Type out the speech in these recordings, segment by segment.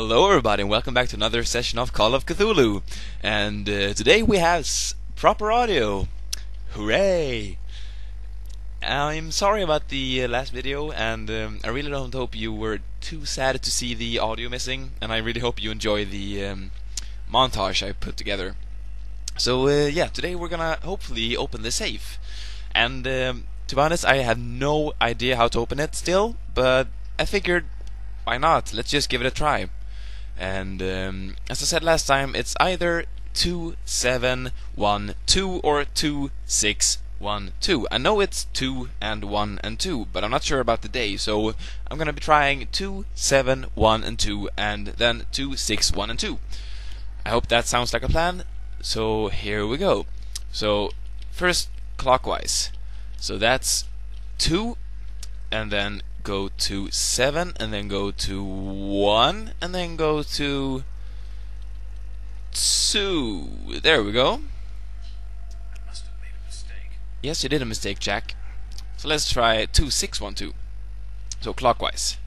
Hello everybody and welcome back to another session of Call of Cthulhu. And today we have proper audio. Hooray! I'm sorry about the last video, and I really don't hope you were too sad to see the audio missing, and I really hope you enjoy the montage I put together. So yeah, today we're gonna hopefully open the safe. And to be honest, I have no idea how to open it still, but I figured, why not? Let's just give it a try. And as I said last time, it's either 2712 or 2612. I know it's 2 and 1 and 2, but I'm not sure about the day, so I'm gonna be trying 271 and 2 and then 261 and 2. I hope that sounds like a plan. So here we go. So first clockwise. So that's 2 and then go to 7 and then go to 1 and then go to 2. There we go. I must have made a mistake. Yes, you did a mistake, Jack. So let's try 2612. So clockwise.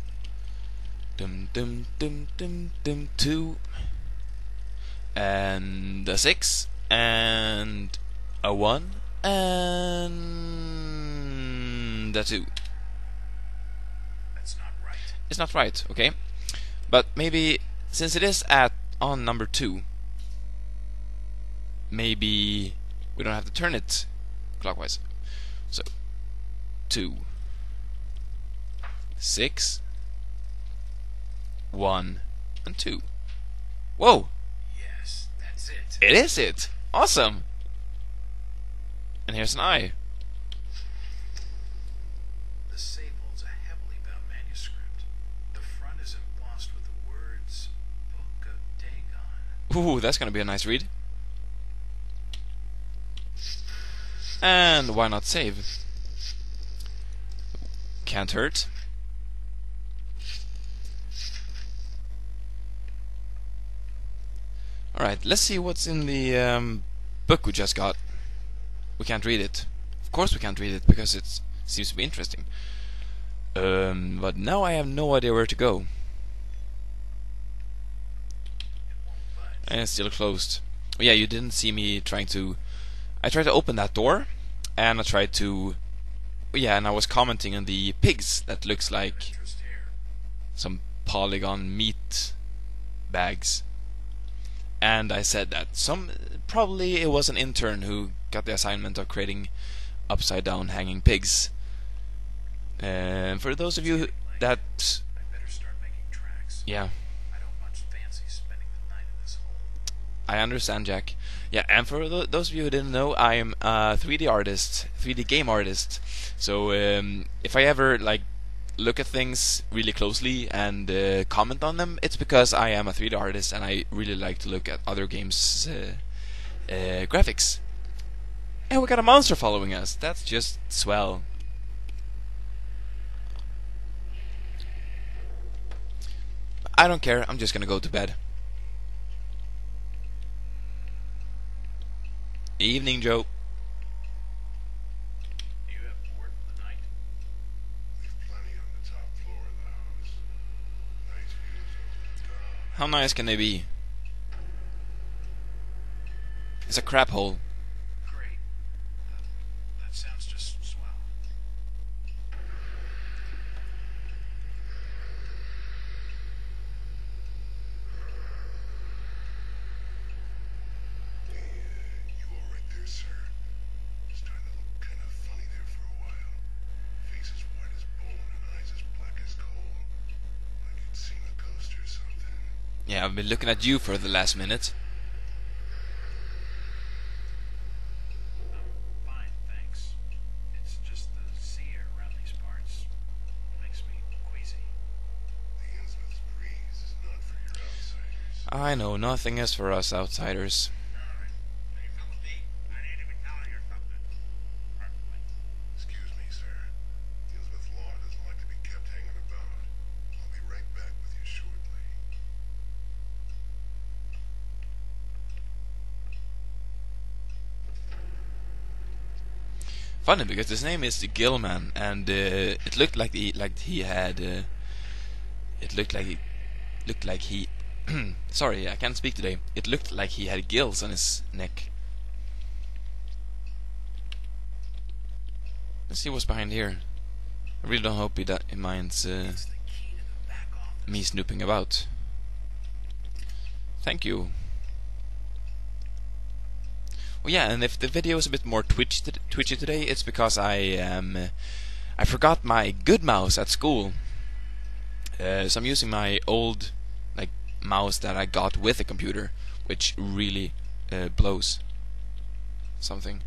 Dum dum dum dum dum 2 and a 6 and a 1 and a 2. It's not right, okay? But maybe since it is on number 2, maybe we don't have to turn it clockwise. So 2 6 1 and 2. Whoa! Yes, that's it. It is it! Awesome! And here's an eye. The safe holds a heavily bound manuscript. The front is embossed with the words Book of Dagon. Ooh, that's gonna be a nice read. And why not save? Can't hurt. Alright, let's see what's in the book we just got. We can't read it. Of course we can't read it because it seems to be interesting. But now I have no idea where to go. And it's still closed. Oh, yeah, you didn't see me trying to... I tried to open that door, and I tried to... Yeah, and I was commenting on the pigs that looks like some polygon meat bags. And I said that probably it was an intern who got the assignment of creating upside down hanging pigs. And for those of you that... I better start making tracks. Yeah. I don't much fancy spending the night in this hole. I understand, Jack. Yeah, and for those of you who didn't know, I'm a 3D artist, 3D game artist. So if I ever look at things really closely and comment on them, it's because I am a 3D artist and I really like to look at other games' graphics. And we got a monster following us. That's just swell. I don't care. I'm just gonna go to bed. Evening, Joe. Do you have board for the night? We've plenty on the top floor of the house. Nice views over the dock. How nice can they be? It's a crap hole. Great. That sounds just swell. You all right there, sir? Starting to look kind of funny there for a while. Face as white as bone and eyes as black as coal. Like you'd seen a ghost or something. Yeah, I've been looking at you for the last minute. Fine, thanks. It's just the sea air around these parts makes me queasy. The Innsmouth's breeze is not for your outsiders. I know, nothing is for us outsiders. Excuse me, sir. The Innsmouth law doesn't like to be kept hanging about. I'll be right back with you shortly. Funny because his name is the Gillman, and it looked like he had. It looked like he Sorry, I can't speak today. It looked like he had gills on his neck. Let's see what's behind here. I really don't hope he minds It's the key to the back office. me snooping about. Thank you. Oh yeah, and if the video is a bit more twitchy today, it's because I forgot my good mouse at school. So I'm using my old mouse that I got with the computer, which really blows. Something.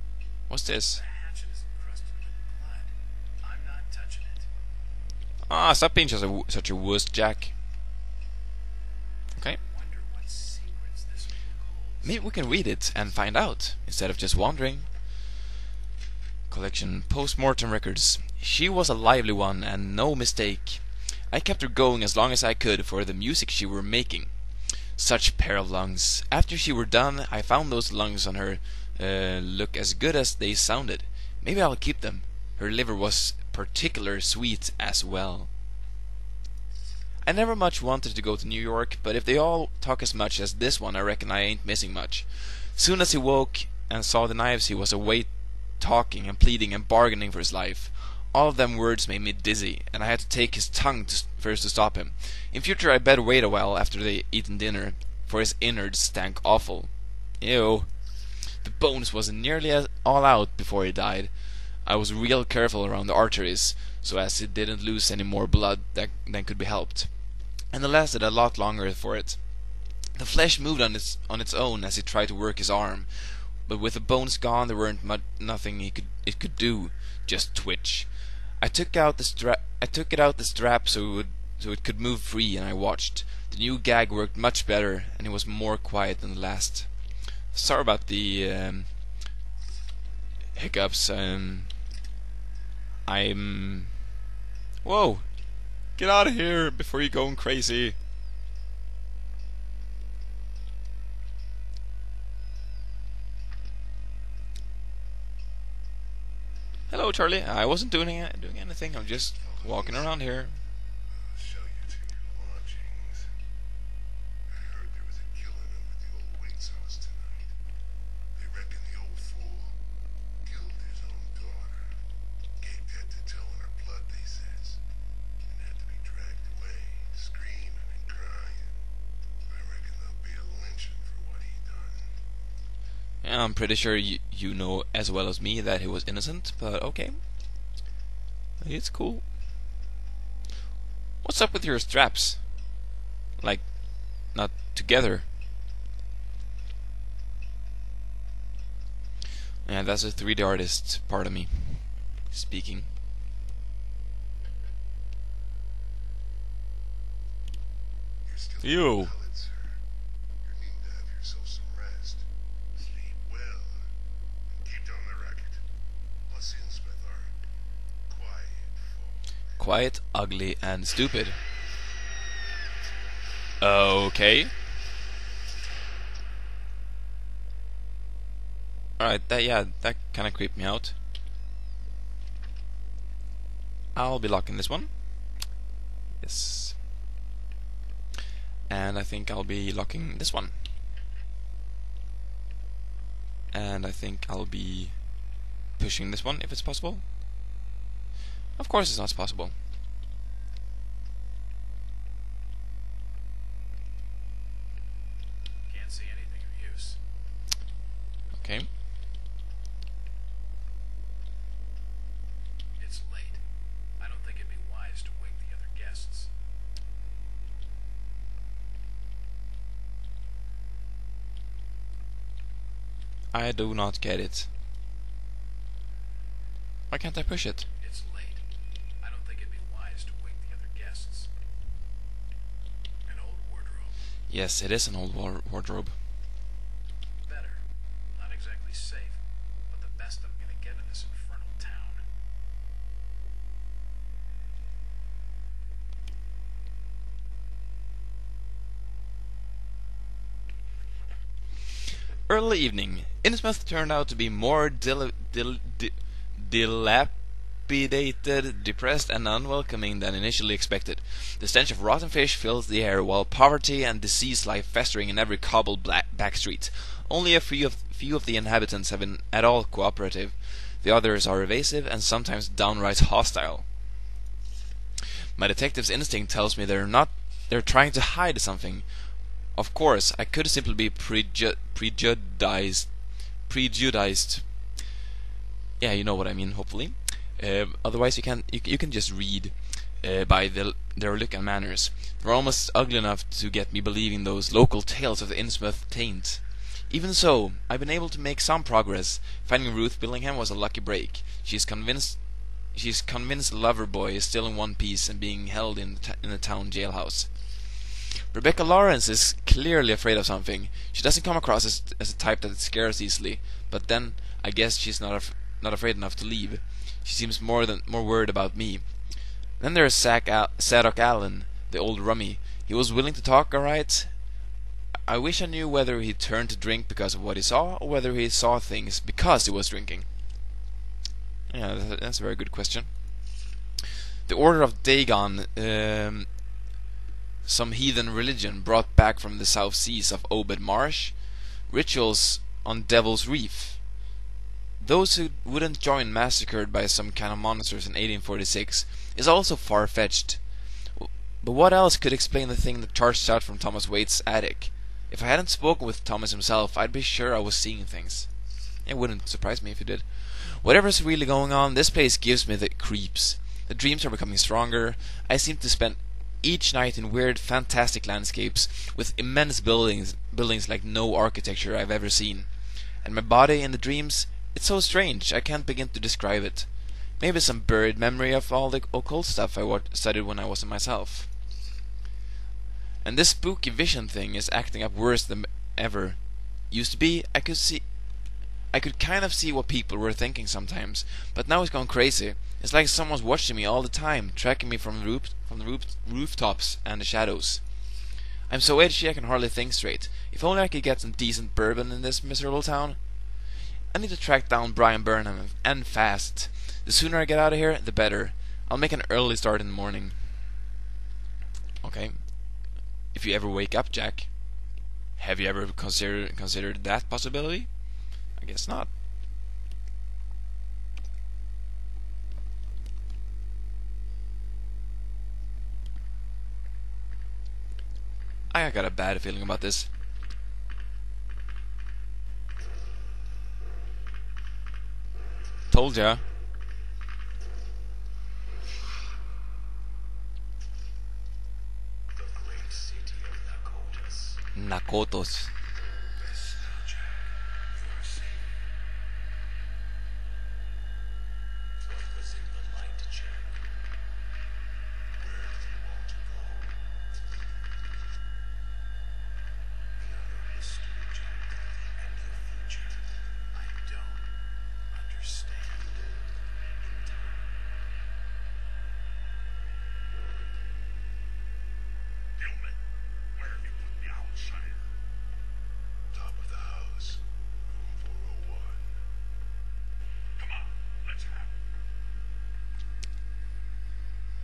What's this? The hatchet is encrusted with blood. I'm not touching it. Ah, stop being such a wuss, Jack. Okay. Wonder what secrets this book holds. Maybe we can read it and find out, instead of just wandering. Collection Post-Mortem Records. She was a lively one, and no mistake. I kept her going as long as I could for the music she were making. Such pair of lungs. After she were done, I found those lungs on her look as good as they sounded. Maybe I'll keep them. Her liver was particular sweet as well. I never much wanted to go to New York, but if they all talk as much as this one, I reckon I ain't missing much. Soon as he woke and saw the knives, he was away talking and pleading and bargaining for his life. All of them words made me dizzy, and I had to take his tongue first to stop him. In future I'd better wait a while after they eaten dinner, for his innards stank awful. Ew. The bones was nearly all out before he died. I was real careful around the arteries, so as he didn't lose any more blood than could be helped. And it lasted a lot longer for it. The flesh moved on its own as he tried to work his arm, but with the bones gone there weren't nothing it could do, just twitch. I took it out the strap so it could move free, and I watched. The new gag worked much better, and it was more quiet than the last. Sorry about the hiccups. Whoa! Get out of here before you're going crazy. Hello, Charlie. I wasn't doing anything. I'm just walking around here. I'll show you to your lodgings. I heard there was a killing over at the old Waits house tonight. They reckon the old fool killed his own daughter. Gave that to telling her blood, they says. And had to be dragged away, screaming and crying. I reckon there'll be a lynching for what he done. Yeah, I'm pretty sure you know as well as me that he was innocent, but okay. It's cool. What's up with your straps? Like, not together. Yeah, that's a 3D artist part of me speaking. You're still Ew. valid, sir. You need to have yourself some rest. Sleep well. And keep down the racket. Us Innsmouth are quiet folk. Quiet, ugly, and stupid. Okay. Alright, that kinda creeped me out. I'll be locking this one. Yes. And I think I'll be locking this one. And I think I'll be pushing this one if it's possible. Of course it's not possible. Can't see anything of use. Okay. It's late. I don't think it'd be wise to wake the other guests. I do not get it. Why can't I push it? It's late. I don't think it'd be wise to wake the other guests. An old wardrobe. Yes, it is an old wardrobe. Better. Not exactly safe, but the best I'm gonna get in this infernal town. Early evening. Innsmouth turned out to be more dilapidated, depressed, and unwelcoming than initially expected. The stench of rotten fish fills the air, while poverty and disease lie festering in every cobbled back street. Only a few of the inhabitants have been at all cooperative. The others are evasive and sometimes downright hostile. My detective's instinct tells me they're trying to hide something. Of course, I could simply be prejudiced. Yeah, you know what I mean, hopefully. Otherwise, you can just read by their look and manners. They're almost ugly enough to get me believing those local tales of the Innsmouth taint. Even so, I've been able to make some progress. Finding Ruth Billingham was a lucky break. She's convinced Loverboy is still in one piece and being held in the town jailhouse. Rebecca Lawrence is clearly afraid of something. She doesn't come across as a type that scares easily, but then I guess she's not afraid enough to leave. She seems more worried about me. Then there's Sadok Allen, the old rummy. He was willing to talk, alright. I wish I knew whether he turned to drink because of what he saw, or whether he saw things because he was drinking. Yeah, that's a very good question. The Order of Dagon, some heathen religion brought back from the South Seas of Obed Marsh, rituals on Devil's Reef. Those who wouldn't join massacred by some kind of monsters in 1846 is also far-fetched. But what else could explain the thing that charged out from Thomas Waite's attic? If I hadn't spoken with Thomas himself, I'd be sure I was seeing things. It wouldn't surprise me if he did. Whatever's really going on, this place gives me the creeps. The dreams are becoming stronger. I seem to spend each night in weird, fantastic landscapes with immense buildings like no architecture I've ever seen. And my body in the dreams, it's so strange, I can't begin to describe it. Maybe some buried memory of all the occult stuff I studied when I wasn't myself. And this spooky vision thing is acting up worse than ever. Used to be, I could kind of see what people were thinking sometimes, but now it's gone crazy. It's like someone's watching me all the time, tracking me from the rooftops and the shadows. I'm so edgy I can hardly think straight. If only I could get some decent bourbon in this miserable town. I need to track down Brian Burnham, and fast. The sooner I get out of here, the better. I'll make an early start in the morning. Okay. If you ever wake up, Jack, have you ever considered that possibility? I guess not. I got a bad feeling about this. Told ya. The great city of Nakotas. Nakotos. Rest now, Jack. You are safe. What was in the light, Jack? Where do you want to go? We are your history, Jack, and your future. I don't understand. Gilman, where have you put the outside? Top of the house, room 401. Come on, let's have it.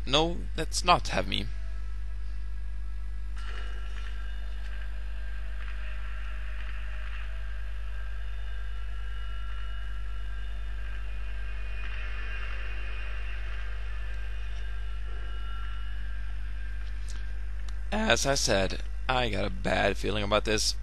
No, let's not have me. As I said, I got a bad feeling about this.